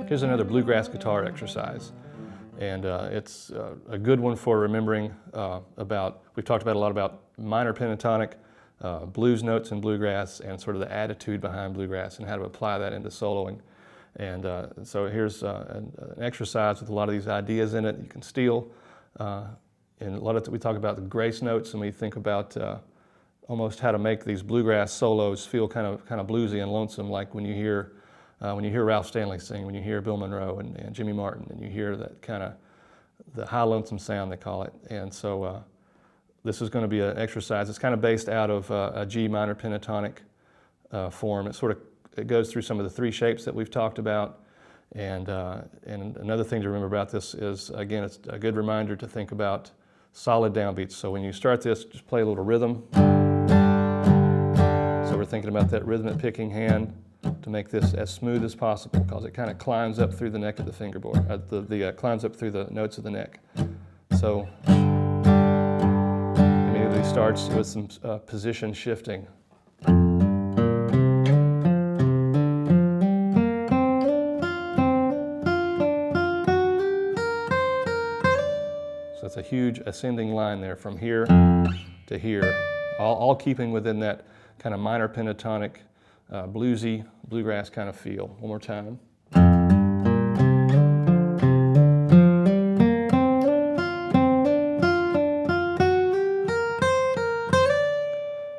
Here's another bluegrass guitar exercise, and it's a good one for remembering we've talked about a lot about minor pentatonic, blues notes in bluegrass, and sort of the attitude behind bluegrass and how to apply that into soloing. And so here's an exercise with a lot of these ideas in it you can steal. And a lot of we talk about the grace notes, and we think about almost how to make these bluegrass solos feel kind of bluesy and lonesome, like when you hear Ralph Stanley sing, when you hear Bill Monroe and Jimmy Martin, and you hear that kind of the high lonesome sound, they call it. And so this is going to be an exercise. It's kind of based out of a G minor pentatonic form. It goes through some of the three shapes that we've talked about. And another thing to remember about this is, again, it's a good reminder to think about solid downbeats. So when you start this, just play a little rhythm. So we're thinking about that rhythmic picking hand to make this as smooth as possible, because it kind of climbs up through the neck of the fingerboard, climbs up through the notes of the neck. So immediately starts with some position shifting. So it's a huge ascending line there from here to here, all keeping within that kind of minor pentatonic, bluesy, bluegrass kind of feel. One more time.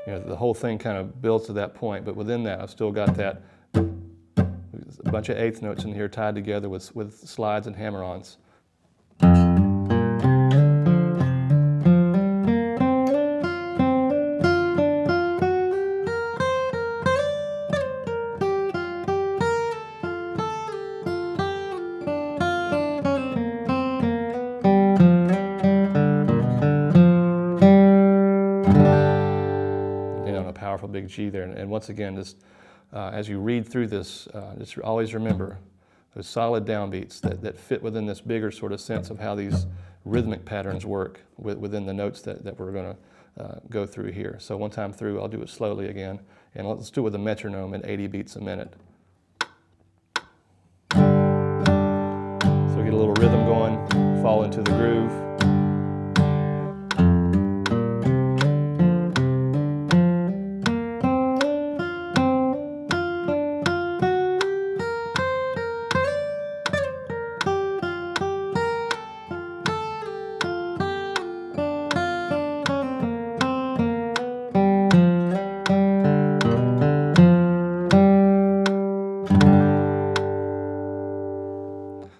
You know, the whole thing kind of builds to that point, but within that I've still got that a bunch of eighth notes in here tied together with slides and hammer-ons. Powerful big G there, and once again, just as you read through this, just always remember those solid downbeats that fit within this bigger sort of sense of how these rhythmic patterns work within the notes that we're going to go through here. So one time through, I'll do it slowly again, and let's do it with a metronome at 80 beats a minute. So we get a little rhythm going, fall into the groove.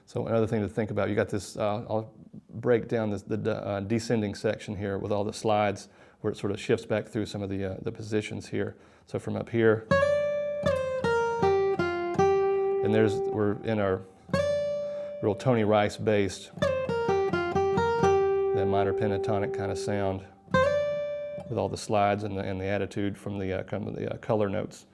So another thing to think about, you got this, I'll break down the descending section here with all the slides where it sort of shifts back through some of the positions here. So from up here, and we're in our real Tony Rice based, that minor pentatonic kind of sound with all the slides and the attitude from the color notes.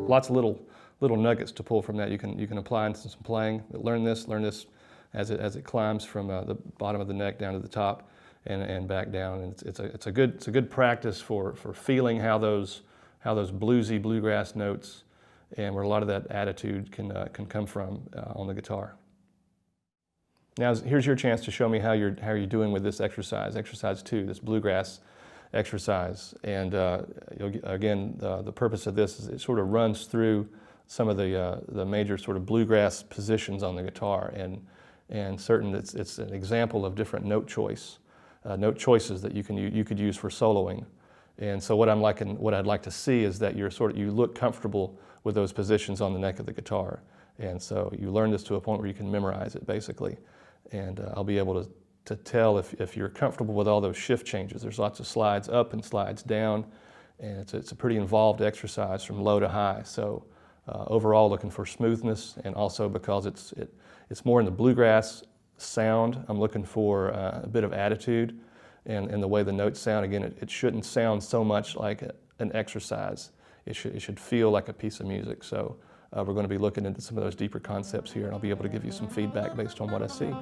Lots of little nuggets to pull from that you can apply into some playing. But learn this as it climbs from the bottom of the neck down to the top and back down. And it's a good practice for feeling how those bluesy bluegrass notes and where a lot of that attitude can come from on the guitar. Now here's your chance to show me how you're doing with this exercise 2, this bluegrass exercise. And again, the purpose of this is it sort of runs through some of the major sort of bluegrass positions on the guitar, and it's an example of different note choices that you could use for soloing. And so what I'd like to see is that you look comfortable with those positions on the neck of the guitar, and so you learn this to a point where you can memorize it basically. And I'll be able to tell if you're comfortable with all those shift changes. There's lots of slides up and slides down, and it's a pretty involved exercise from low to high. So overall looking for smoothness, and also because it's more in the bluegrass sound, I'm looking for a bit of attitude and the way the notes sound. Again, it shouldn't sound so much like an exercise. It should feel like a piece of music. So we're going to be looking into some of those deeper concepts here, and I'll be able to give you some feedback based on what I see.